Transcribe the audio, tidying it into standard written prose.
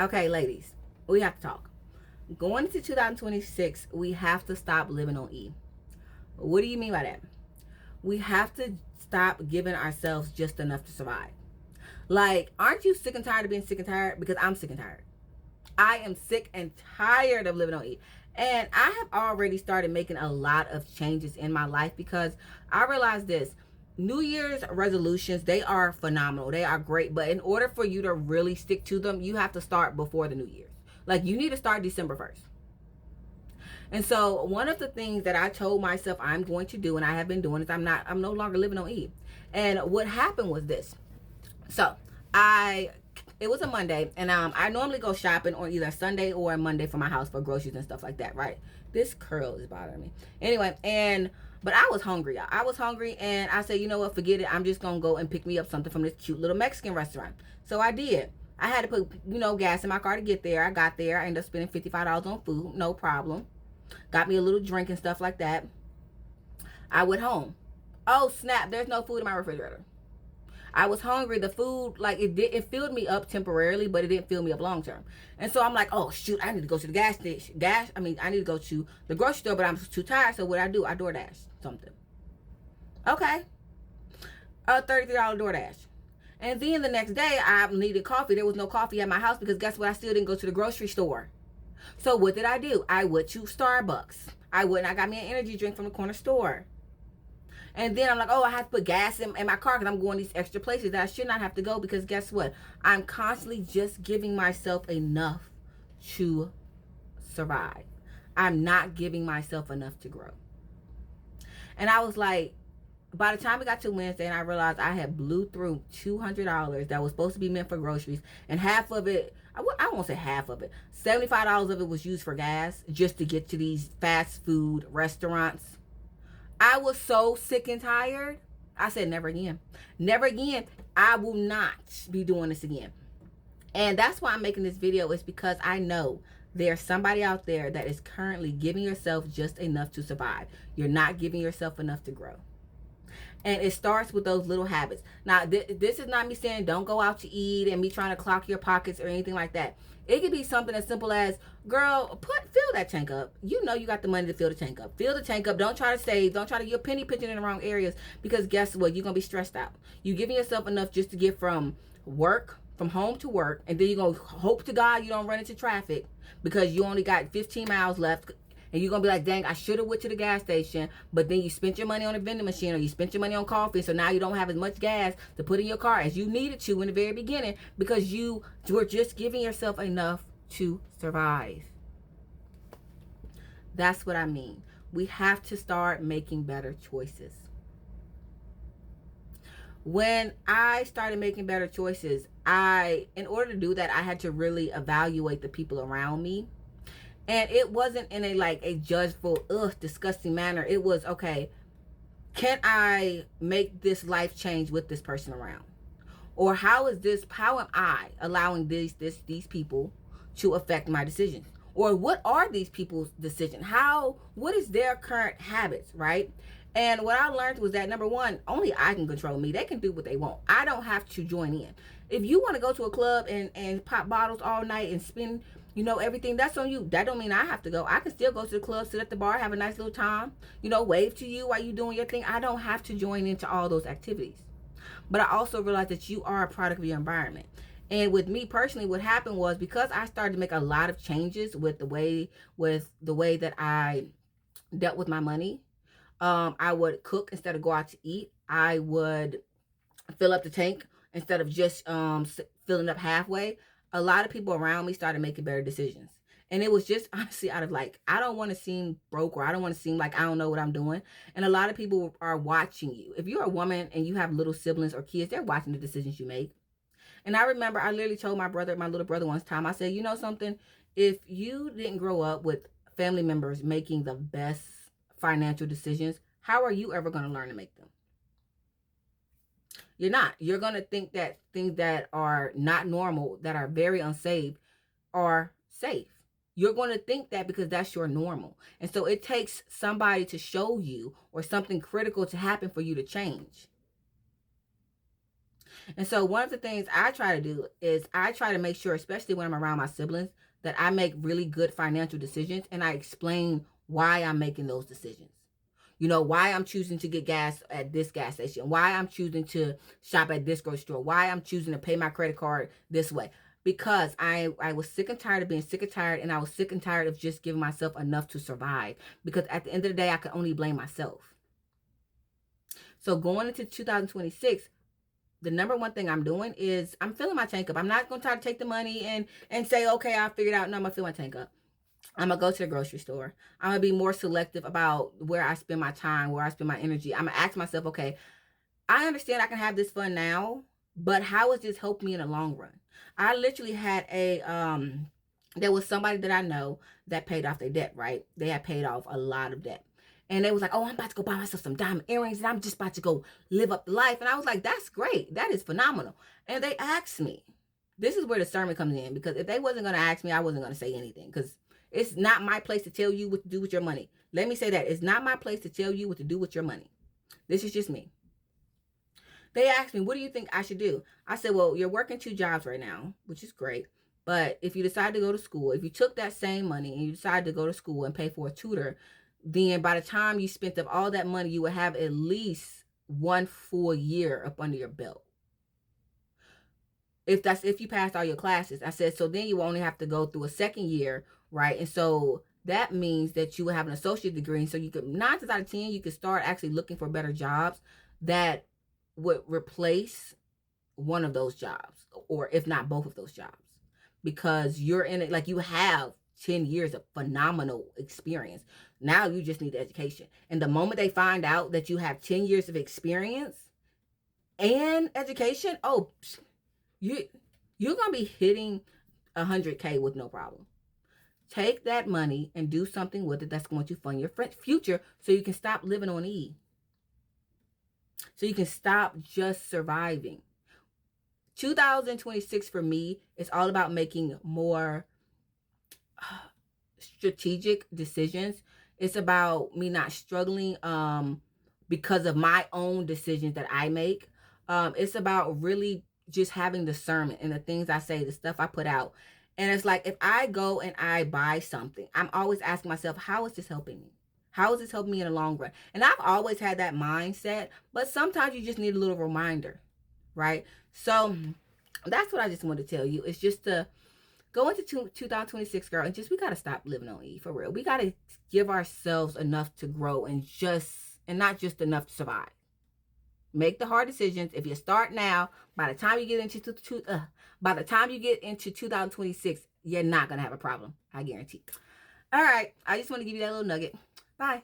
Okay, ladies, we have to talk. Going into 2026, we have to stop living on E. What do you mean by that? We have to stop giving ourselves just enough to survive. Like, aren't you sick and tired of being sick and tired? Because I'm sick and tired. I am sick and tired of living on E. And I have already started making a lot of changes in my life because I realized this. New Year's resolutions, they are phenomenal. They are great. But in order for you to really stick to them, you have to start before the New Year's. Like, you need to start December 1st. And so one of the things that I told myself I'm going to do, and I have been doing, is I'm no longer living on E. And what happened was this. So it was a Monday, and I normally go shopping on either Sunday or a Monday for my house for groceries and stuff like that, right? This curl is bothering me. Anyway, but I was hungry. I was hungry, and I said, you know what, forget it. I'm just gonna go and pick me up something from this cute little Mexican restaurant. So I did. I had to put, gas in my car to get there. I got there. I ended up spending $55 on food, no problem. Got me a little drink and stuff like that. I went home. Oh snap! There's no food in my refrigerator. I was hungry. The food, like, it filled me up temporarily, but it didn't fill me up long term. And so I'm like, oh shoot, I need to go to the gas station. I need to go to the grocery store, but I'm too tired. So what I do? I DoorDash something. Okay, a $33 DoorDash. And then the next day, I needed coffee. There was no coffee at my house because guess what? I still didn't go to the grocery store. So what did I do? I went to Starbucks. I got me an energy drink from the corner store. And then I'm like, oh, I have to put gas in my car because I'm going these extra places that I should not have to go because guess what? I'm constantly just giving myself enough to survive. I'm not giving myself enough to grow. And I was like, by the time we got to Wednesday and I realized I had blew through $200 that was supposed to be meant for groceries, and half of it, I won't say half of it, $75 of it was used for gas just to get to these fast food restaurants. I was so sick and tired. I said, never again. Never again. I will not be doing this again. And that's why I'm making this video, is because I know there's somebody out there that is currently giving yourself just enough to survive. You're not giving yourself enough to grow. And it starts with those little habits. Now, this is not me saying don't go out to eat and me trying to clock your pockets or anything like that. It could be something as simple as, girl, fill that tank up. You know you got the money to fill the tank up. Fill the tank up. Don't try to save. Don't try to get penny pinching in the wrong areas, because guess what? You're going to be stressed out. You're giving yourself enough just to get from home to work, and then you're going to hope to God you don't run into traffic because you only got 15 miles left. And you're going to be like, dang, I should have went to the gas station, but then you spent your money on a vending machine or you spent your money on coffee, so now you don't have as much gas to put in your car as you needed to in the very beginning because you were just giving yourself enough to survive. That's what I mean. We have to start making better choices. When I started making better choices, in order to do that, I had to really evaluate the people around me. And it wasn't in a judgeful, disgusting manner. It was, okay, can I make this life change with this person around? Or how am I allowing these people to affect my decisions? Or what are these people's decisions? What is their current habits, right? And what I learned was that, number one, only I can control me. They can do what they want. I don't have to join in. If you want to go to a club and pop bottles all night and spend everything, that's on you. That don't mean I have to go. I can still go to the club, sit at the bar, have a nice little time, wave to you while you doing your thing. I don't have to join into all those activities. But I also realized that you are a product of your environment. And with me personally, what happened was, because I started to make a lot of changes with the way that I dealt with my money, I would cook instead of go out to eat. I would fill up the tank instead of just filling up halfway. A lot of people around me started making better decisions. And it was just honestly out of I don't want to seem broke, or I don't want to seem like I don't know what I'm doing. And a lot of people are watching you. If you're a woman and you have little siblings or kids, they're watching the decisions you make. And I remember I literally told my little brother once time, I said, you know something? If you didn't grow up with family members making the best financial decisions, how are you ever going to learn to make them? You're not. You're going to think that things that are not normal, that are very unsafe, are safe. You're going to think that because that's your normal. And so it takes somebody to show you, or something critical to happen for you to change. And so one of the things I try to do is I try to make sure, especially when I'm around my siblings, that I make really good financial decisions and I explain why I'm making those decisions. You know, why I'm choosing to get gas at this gas station, why I'm choosing to shop at this grocery store, why I'm choosing to pay my credit card this way. Because I was sick and tired of being sick and tired, and I was sick and tired of just giving myself enough to survive. Because at the end of the day, I could only blame myself. So going into 2026, the number one thing I'm doing is I'm filling my tank up. I'm not going to try to take the money and say, okay, I'll figure it out. No, I'm going to fill my tank up. I'm going to go to the grocery store. I'm going to be more selective about where I spend my time, where I spend my energy. I'm going to ask myself, okay, I understand I can have this fun now, but how is this helping me in the long run? I literally had there was somebody that I know that paid off their debt, right? They had paid off a lot of debt. And they was like, oh, I'm about to go buy myself some diamond earrings and I'm just about to go live up the life. And I was like, that's great. That is phenomenal. And they asked me, this is where the sermon comes in, because if they wasn't going to ask me, I wasn't going to say anything, because it's not my place to tell you what to do with your money. Let me say that. It's not my place to tell you what to do with your money. This is just me. They asked me, what do you think I should do? I said, well, you're working 2 jobs right now, which is great. But if you decide to go to school, if you took that same money and you decide to go to school and pay for a tutor, then by the time you spent up all that money, you would have at least 1 full year up under your belt. If you passed all your classes. I said, so then you only have to go through a second year, right? And so that means that you will have an associate degree. So you could, 9 times out of 10, you could start actually looking for better jobs that would replace one of those jobs, or if not both of those jobs, because you're in it, like, you have 10 years of phenomenal experience. Now you just need education. And the moment they find out that you have 10 years of experience and education, oh, you're gonna be hitting 100K with no problem. Take that money and do something with it that's going to fund your future, so you can stop living on E. So you can stop just surviving. 2026 for me is all about making more strategic decisions. It's about me not struggling because of my own decisions that I make. It's about really just having discernment in the things I say, the stuff I put out. And it's like, if I go and I buy something, I'm always asking myself, how is this helping me? How is this helping me in the long run? And I've always had that mindset, but sometimes you just need a little reminder, right? So that's what I just wanted to tell you. It's just to go into 2026, girl, and we got to stop living on E, for real. We got to give ourselves enough to grow and not just enough to survive. Make the hard decisions. If you start now, by the time you get into 2026, you're not going to have a problem. I guarantee. All right. I just want to give you that little nugget. Bye.